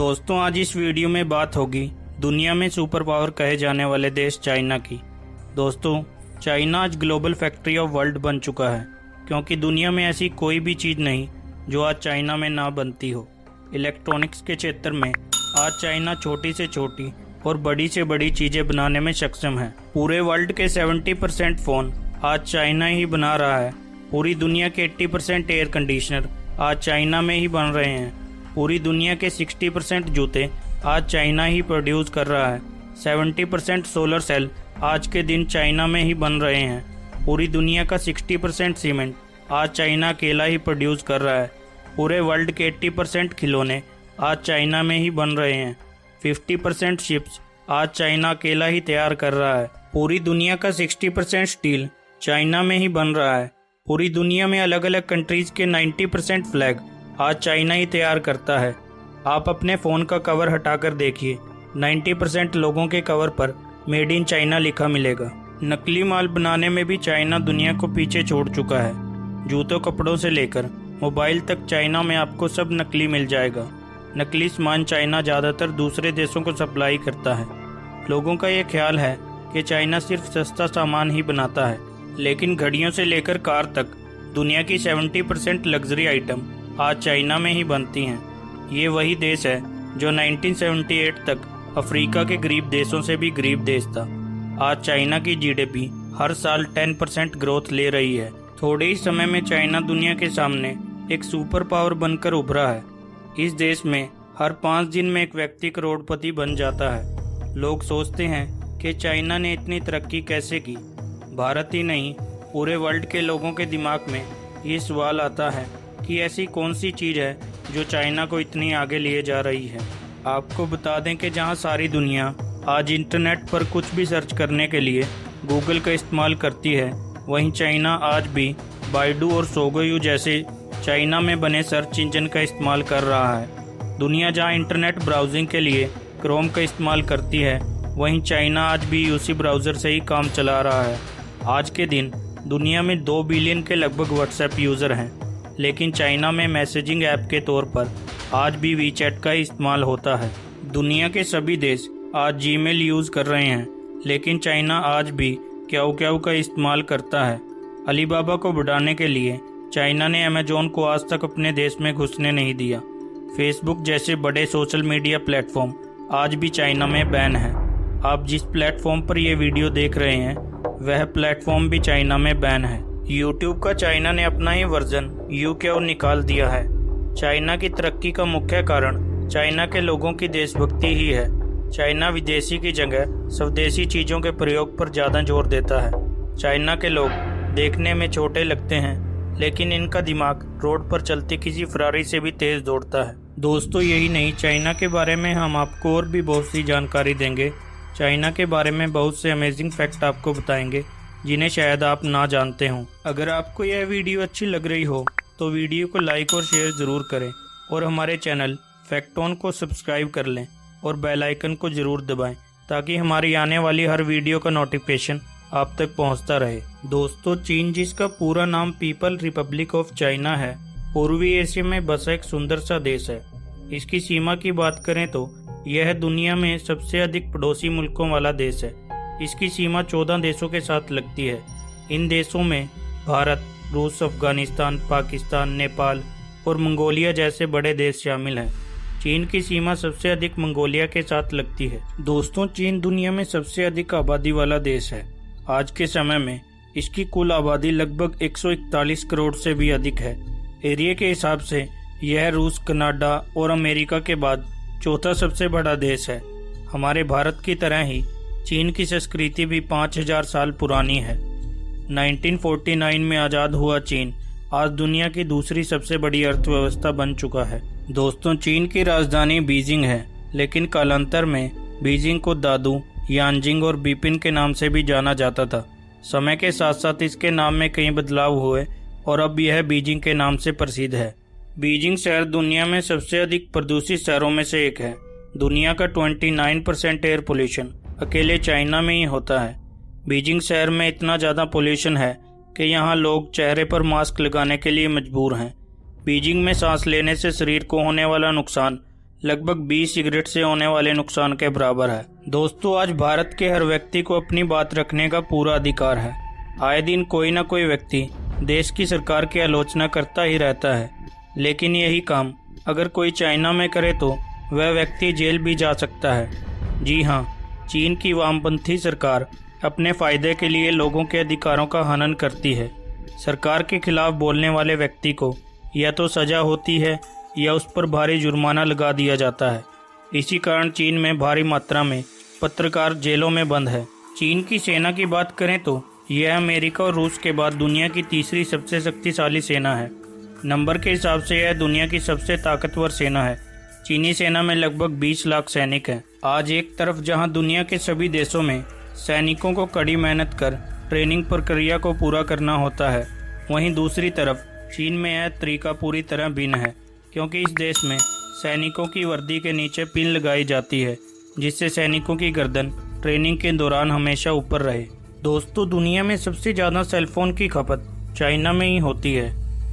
दोस्तों, आज इस वीडियो में बात होगी दुनिया में सुपर पावर कहे जाने वाले देश चाइना की। दोस्तों, चाइना आज ग्लोबल फैक्ट्री ऑफ वर्ल्ड बन चुका है, क्योंकि दुनिया में ऐसी कोई भी चीज़ नहीं जो आज चाइना में ना बनती हो। इलेक्ट्रॉनिक्स के क्षेत्र में आज चाइना छोटी से छोटी और बड़ी से बड़ी चीज़ें बनाने में सक्षम है। पूरे वर्ल्ड के 70% फ़ोन आज चाइना ही बना रहा है। पूरी दुनिया के 80% एयर कंडीशनर आज चाइना में ही बन रहे हैं। पूरी दुनिया के 60% जूते आज चाइना ही प्रोड्यूस कर रहा है। 70% सोलर सेल आज के दिन चाइना में ही बन रहे हैं। पूरी दुनिया का 60% सीमेंट आज चाइना अकेला ही प्रोड्यूस कर रहा है। पूरे वर्ल्ड के 80% खिलौने आज चाइना में ही बन रहे हैं। 50% शिप्स आज चाइना अकेला ही तैयार कर रहा है। पूरी दुनिया का 60% स्टील चाइना में ही बन रहा है। पूरी दुनिया में अलग अलग कंट्रीज के 90% फ्लैग आज चाइना ही तैयार करता है। आप अपने फ़ोन का कवर हटाकर देखिए, 90% लोगों के कवर पर मेड इन चाइना लिखा मिलेगा। नकली माल बनाने में भी चाइना दुनिया को पीछे छोड़ चुका है। जूतों कपड़ों से लेकर मोबाइल तक चाइना में आपको सब नकली मिल जाएगा। नकली सामान चाइना ज़्यादातर दूसरे देशों को सप्लाई करता है। लोगों का ये ख्याल है कि चाइना सिर्फ सस्ता सामान ही बनाता है, लेकिन घड़ियों से लेकर कार तक दुनिया की 70% लग्जरी आइटम आज चाइना में ही बनती हैं। ये वही देश है जो 1978 तक अफ्रीका के गरीब देशों से भी गरीब देश था। आज चाइना की जीडीपी हर साल 10% ग्रोथ ले रही है। थोड़े ही समय में चाइना दुनिया के सामने एक सुपर पावर बनकर उभरा है। इस देश में हर 5 दिन में एक व्यक्ति करोड़पति बन जाता है। लोग सोचते हैं कि चाइना ने इतनी तरक्की कैसे की। भारत ही नहीं, पूरे वर्ल्ड के लोगों के दिमाग में ये सवाल आता है कि ऐसी कौन सी चीज़ है जो चाइना को इतनी आगे लिए जा रही है। आपको बता दें कि जहां सारी दुनिया आज इंटरनेट पर कुछ भी सर्च करने के लिए गूगल का इस्तेमाल करती है, वहीं चाइना आज भी बाइडू और सोगोयू जैसे चाइना में बने सर्च इंजन का इस्तेमाल कर रहा है। दुनिया जहां इंटरनेट ब्राउजिंग के लिए क्रोम का इस्तेमाल करती है, वहीं चाइना आज भी उसी ब्राउज़र से ही काम चला रहा है। आज के दिन दुनिया में 2 बिलियन के लगभग व्हाट्सएप यूज़र हैं, लेकिन चाइना में मैसेजिंग ऐप के तौर पर आज भी वीचैट का इस्तेमाल होता है। दुनिया के सभी देश आज जीमेल यूज़ कर रहे हैं, लेकिन चाइना आज भी क्याओ क्याओ का इस्तेमाल करता है। अलीबाबा को बढ़ाने के लिए चाइना ने अमेजोन को आज तक अपने देश में घुसने नहीं दिया। फेसबुक जैसे बड़े सोशल मीडिया प्लेटफॉर्म आज भी चाइना में बैन है। आप जिस प्लेटफॉर्म पर यह वीडियो देख रहे हैं, वह प्लेटफॉर्म भी चाइना में बैन है। यूट्यूब का चाइना ने अपना ही वर्जन यूक्याओ निकाल दिया है। चाइना की तरक्की का मुख्य कारण चाइना के लोगों की देशभक्ति ही है। चाइना विदेशी की जगह स्वदेशी चीज़ों के प्रयोग पर ज़्यादा जोर देता है। चाइना के लोग देखने में छोटे लगते हैं, लेकिन इनका दिमाग रोड पर चलती किसी फरारी से भी तेज़ दौड़ता है। दोस्तों, यही नहीं, चाइना के बारे में हम आपको और भी बहुत सी जानकारी देंगे। चाइना के बारे में बहुत से अमेजिंग फैक्ट आपको बताएंगे जिन्हें शायद आप ना जानते हों। अगर आपको यह वीडियो अच्छी लग रही हो तो वीडियो को लाइक और शेयर ज़रूर करें, और हमारे चैनल फैक्टोन को सब्सक्राइब कर लें और बेल आइकन को ज़रूर दबाएं, ताकि हमारी आने वाली हर वीडियो का नोटिफिकेशन आप तक पहुंचता रहे। दोस्तों, चीन, जिसका पूरा नाम पीपल रिपब्लिक ऑफ चाइना है, पूर्वी एशिया में बसा एक सुंदर सा देश है। इसकी सीमा की बात करें तो यह दुनिया में सबसे अधिक पड़ोसी मुल्कों वाला देश है। इसकी सीमा 14 देशों के साथ लगती है। इन देशों में भारत, रूस, अफगानिस्तान, पाकिस्तान, नेपाल और मंगोलिया जैसे बड़े देश शामिल हैं। चीन की सीमा सबसे अधिक मंगोलिया के साथ लगती है। दोस्तों, चीन दुनिया में सबसे अधिक आबादी वाला देश है। आज के समय में इसकी कुल आबादी लगभग 141 करोड़ से भी अधिक है। एरिया के हिसाब से यह रूस, कनाडा और अमेरिका के बाद चौथा सबसे बड़ा देश है। हमारे भारत की तरह ही चीन की संस्कृति भी 5000 साल पुरानी है। 1949 में आज़ाद हुआ चीन आज दुनिया की दूसरी सबसे बड़ी अर्थव्यवस्था बन चुका है। दोस्तों, चीन की राजधानी बीजिंग है, लेकिन कालांतर में बीजिंग को दादू, यानजिंग और बिपिन के नाम से भी जाना जाता था। समय के साथ साथ इसके नाम में कई बदलाव हुए और अब यह बीजिंग के नाम से प्रसिद्ध है। बीजिंग शहर दुनिया में सबसे अधिक प्रदूषित शहरों में से एक है। दुनिया का 29% एयर पोल्यूशन अकेले चाइना में ही होता है। बीजिंग शहर में इतना ज़्यादा पोल्यूशन है कि यहाँ लोग चेहरे पर मास्क लगाने के लिए मजबूर हैं। बीजिंग में सांस लेने से शरीर को होने वाला नुकसान लगभग 20 सिगरेट से होने वाले नुकसान के बराबर है। दोस्तों, आज भारत के हर व्यक्ति को अपनी बात रखने का पूरा अधिकार है। आए दिन कोई ना कोई व्यक्ति देश की सरकार की आलोचना करता ही रहता है, लेकिन यही काम अगर कोई चाइना में करे तो वह व्यक्ति जेल भी जा सकता है। जी हाँ, चीन की वामपंथी सरकार अपने फायदे के लिए लोगों के अधिकारों का हनन करती है। सरकार के खिलाफ बोलने वाले व्यक्ति को या तो सजा होती है या उस पर भारी जुर्माना लगा दिया जाता है। इसी कारण चीन में भारी मात्रा में पत्रकार जेलों में बंद है। चीन की सेना की बात करें तो यह अमेरिका और रूस के बाद दुनिया की तीसरी सबसे शक्तिशाली सेना है। नंबर के हिसाब से यह दुनिया की सबसे ताकतवर सेना है। चीनी सेना में लगभग 20 लाख सैनिक हैं। आज एक तरफ जहां दुनिया के सभी देशों में सैनिकों को कड़ी मेहनत कर ट्रेनिंग प्रक्रिया को पूरा करना होता है, वहीं दूसरी तरफ चीन में यह तरीका पूरी तरह भिन्न है, क्योंकि इस देश में सैनिकों की वर्दी के नीचे पिन लगाई जाती है, जिससे सैनिकों की गर्दन ट्रेनिंग के दौरान हमेशा ऊपर रहे। दोस्तों, दुनिया में सबसे ज़्यादा सेलफोन की खपत चाइना में ही होती है।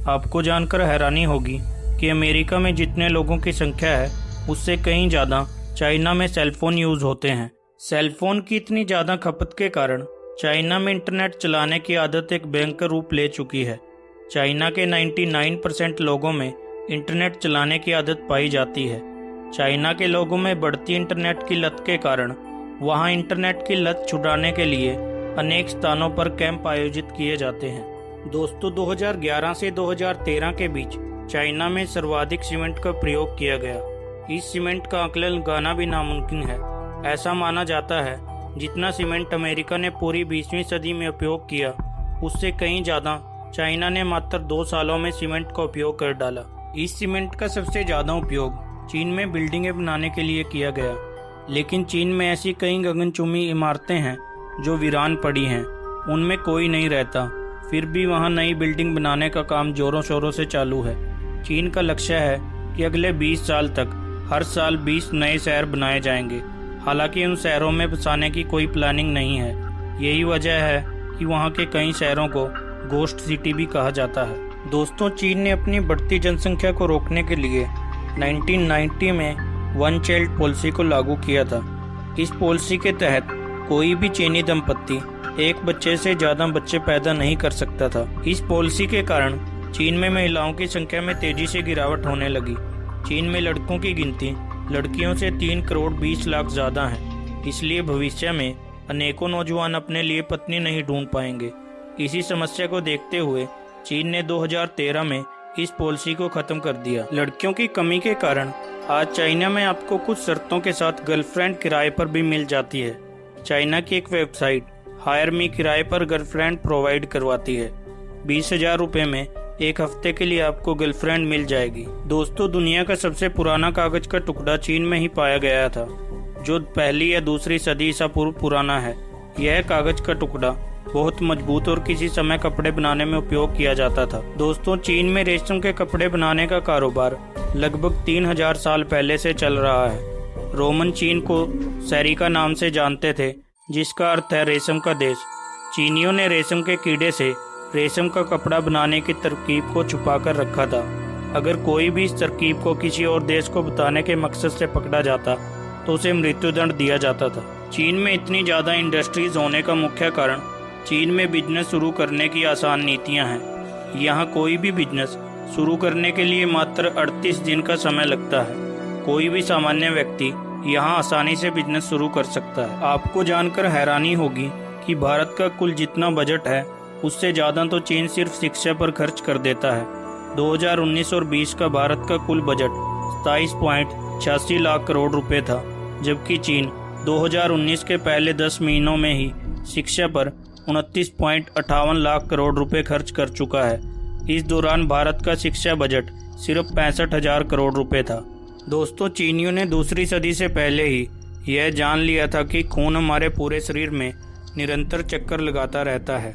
आपको जानकर हैरानी होगी कि अमेरिका में जितने लोगों की संख्या है उससे कहीं ज़्यादा चाइना में सेलफोन यूज़ होते हैं। सेलफोन की इतनी ज़्यादा खपत के कारण चाइना में इंटरनेट चलाने की आदत एक भयंकर रूप ले चुकी है। चाइना के 99% लोगों में इंटरनेट चलाने की आदत पाई जाती है। चाइना के लोगों में बढ़ती इंटरनेट की लत के कारण वहां इंटरनेट की लत छुड़ाने के लिए अनेक स्थानों पर कैंप आयोजित किए जाते हैं। दोस्तों, 2011 से 2013 के बीच चाइना में सर्वाधिक सीमेंट का प्रयोग किया गया। इस सीमेंट का आकलन लगाना भी नामुमकिन है। ऐसा माना जाता है जितना सीमेंट अमेरिका ने पूरी 20वीं सदी में उपयोग किया, उससे कहीं ज़्यादा चाइना ने मात्र 2 सालों में सीमेंट का उपयोग कर डाला। इस सीमेंट का सबसे ज़्यादा उपयोग चीन में बिल्डिंगें बनाने के लिए किया गया, लेकिन चीन में ऐसी कई गगनचुंबी इमारतें हैं जो वीरान पड़ी हैं, उनमें कोई नहीं रहता, फिर भी वहां नई बिल्डिंग बनाने का काम जोरों शोरों से चालू है। चीन का लक्ष्य है कि अगले 20 साल तक हर साल 20 नए शहर बनाए जाएंगे। हालांकि उन शहरों में बसाने की कोई प्लानिंग नहीं है। यही वजह है कि वहां के कई शहरों को गोस्ट सिटी भी कहा जाता है। दोस्तों, चीन ने अपनी बढ़ती जनसंख्या को रोकने के लिए 1990 में वन चाइल्ड पॉलिसी को लागू किया था। इस पॉलिसी के तहत कोई भी चीनी दंपत्ति एक बच्चे से ज़्यादा बच्चे पैदा नहीं कर सकता था। इस पॉलिसी के कारण चीन में महिलाओं की संख्या में तेजी से गिरावट होने लगी। चीन में लड़कों की गिनती लड़कियों से 3 करोड़ 20 लाख ज़्यादा है। इसलिए भविष्य में अनेकों नौजवान अपने लिए पत्नी नहीं ढूंढ पाएंगे। इसी समस्या को देखते हुए चीन ने 2013 में इस पॉलिसी को खत्म कर दिया। लड़कियों की कमी के कारण आज चाइना में आपको कुछ शर्तों के साथ गर्लफ्रेंड किराए पर भी मिल जाती है। चाइना की एक वेबसाइट हायर मी किराए पर गर्लफ्रेंड प्रोवाइड करवाती है। 20,000 रुपये में एक हफ्ते के लिए आपको गर्लफ्रेंड मिल जाएगी। दोस्तों, दुनिया का सबसे पुराना कागज का टुकड़ा चीन में ही पाया गया था, जो 1ली या 2री सदी ईसा पूर्व पुराना है। यह कागज का टुकड़ा बहुत मजबूत और किसी समय कपड़े बनाने में उपयोग किया जाता था। दोस्तों, चीन में रेशम के कपड़े बनाने का कारोबार लगभग 3000 साल पहले से चल रहा है। रोमन चीन को सेरिका नाम से जानते थे, जिसका अर्थ है रेशम का देश। चीनियों ने रेशम के कीड़े से रेशम का कपड़ा बनाने की तरकीब को छुपा कर रखा था। अगर कोई भी इस तरकीब को किसी और देश को बताने के मकसद से पकड़ा जाता तो उसे मृत्युदंड दिया जाता था। चीन में इतनी ज़्यादा इंडस्ट्रीज होने का मुख्य कारण चीन में बिजनेस शुरू करने की आसान नीतियां हैं। यहाँ कोई भी बिजनेस शुरू करने के लिए मात्र 38 दिन का समय लगता है। कोई भी सामान्य व्यक्ति यहाँ आसानी से बिजनेस शुरू कर सकता है। आपको जानकर हैरानी होगी कि भारत का कुल जितना बजट है उससे ज़्यादा तो चीन सिर्फ शिक्षा पर खर्च कर देता है। 2019 और 20 का भारत का कुल बजट 27.86 लाख करोड़ रुपए था, जबकि चीन 2019 के पहले 10 महीनों में ही शिक्षा पर 29.58 लाख करोड़ रुपए खर्च कर चुका है। इस दौरान भारत का शिक्षा बजट सिर्फ 65,000 करोड़ रुपए था। दोस्तों, चीनियों ने 2री सदी से पहले ही यह जान लिया था कि खून हमारे पूरे शरीर में निरंतर चक्कर लगाता रहता है,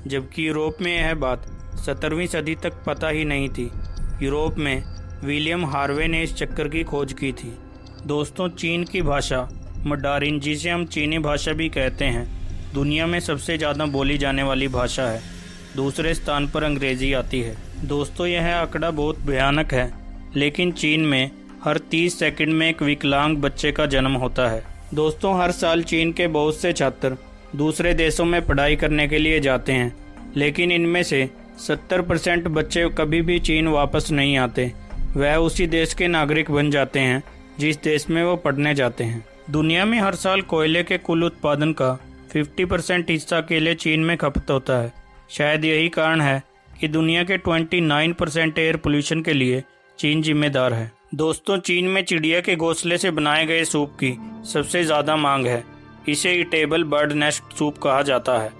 जबकि यूरोप में यह बात 17वीं सदी तक पता ही नहीं थी। यूरोप में विलियम हार्वे ने इस चक्कर की खोज की थी। दोस्तों, चीन की भाषा मंडारिन, जिसे हम चीनी भाषा भी कहते हैं, दुनिया में सबसे ज़्यादा बोली जाने वाली भाषा है। दूसरे स्थान पर अंग्रेज़ी आती है। दोस्तों, यह आंकड़ा बहुत भयानक है, लेकिन चीन में हर 30 सेकंड में एक विकलांग बच्चे का जन्म होता है। दोस्तों, हर साल चीन के बहुत से छात्र दूसरे देशों में पढ़ाई करने के लिए जाते हैं, लेकिन इनमें से 70% बच्चे कभी भी चीन वापस नहीं आते। वह उसी देश के नागरिक बन जाते हैं जिस देश में वो पढ़ने जाते हैं। दुनिया में हर साल कोयले के कुल उत्पादन का 50% हिस्सा अकेले चीन में खपत होता है। शायद यही कारण है कि दुनिया के 29% एयर पोल्यूशन के लिए चीन जिम्मेदार है। दोस्तों, चीन में चिड़िया के घोंसले से बनाए गए सूप की सबसे ज़्यादा मांग है। इसे ईटेबल बर्ड नेस्ट सूप कहा जाता है।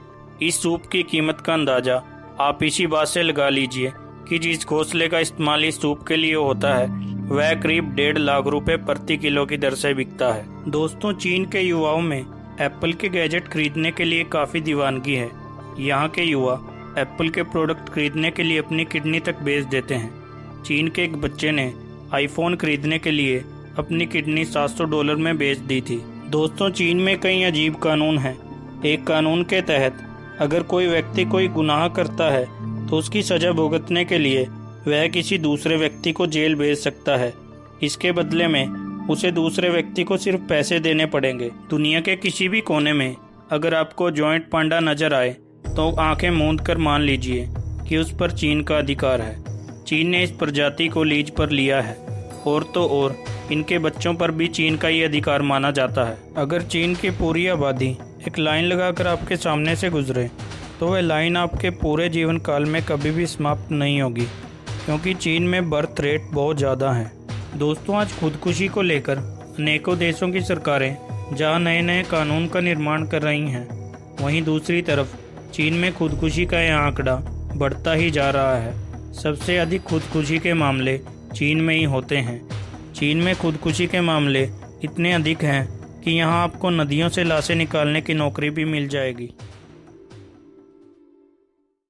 इस सूप की कीमत का अंदाज़ा आप इसी बात से लगा लीजिए कि जिस घोंसले का इस्तेमाल इस सूप के लिए होता है वह करीब 1.5 लाख रुपए प्रति किलो की दर से बिकता है। दोस्तों, चीन के युवाओं में एप्पल के गैजेट खरीदने के लिए काफ़ी दीवानगी है। यहाँ के युवा एप्पल के प्रोडक्ट खरीदने के लिए अपनी किडनी तक बेच देते हैं। चीन के एक बच्चे ने आईफोन खरीदने के लिए अपनी किडनी $700 में बेच दी थी। दोस्तों, चीन में कई अजीब कानून हैं। एक कानून के तहत अगर कोई व्यक्ति कोई गुनाह करता है तो उसकी सजा भुगतने के लिए वह किसी दूसरे व्यक्ति को जेल भेज सकता है। इसके बदले में उसे दूसरे व्यक्ति को सिर्फ पैसे देने पड़ेंगे। दुनिया के किसी भी कोने में अगर आपको जॉइंट पांडा नजर आए तो आंखें मूंद कर मान लीजिए कि उस पर चीन का अधिकार है। चीन ने इस प्रजाति को लीज पर लिया है और तो और इनके बच्चों पर भी चीन का ये अधिकार माना जाता है। अगर चीन की पूरी आबादी एक लाइन लगाकर आपके सामने से गुजरे तो वह लाइन आपके पूरे जीवन काल में कभी भी समाप्त नहीं होगी, क्योंकि चीन में बर्थ रेट बहुत ज़्यादा है। दोस्तों, आज खुदकुशी को लेकर अनेकों देशों की सरकारें जहां नए नए कानून का निर्माण कर रही हैं, वहीं दूसरी तरफ चीन में खुदकुशी का यह आंकड़ा बढ़ता ही जा रहा है। सबसे अधिक खुदकुशी के मामले चीन में ही होते हैं। चीन में खुदकुशी के मामले इतने अधिक हैं कि यहाँ आपको नदियों से लाशें निकालने की नौकरी भी मिल जाएगी।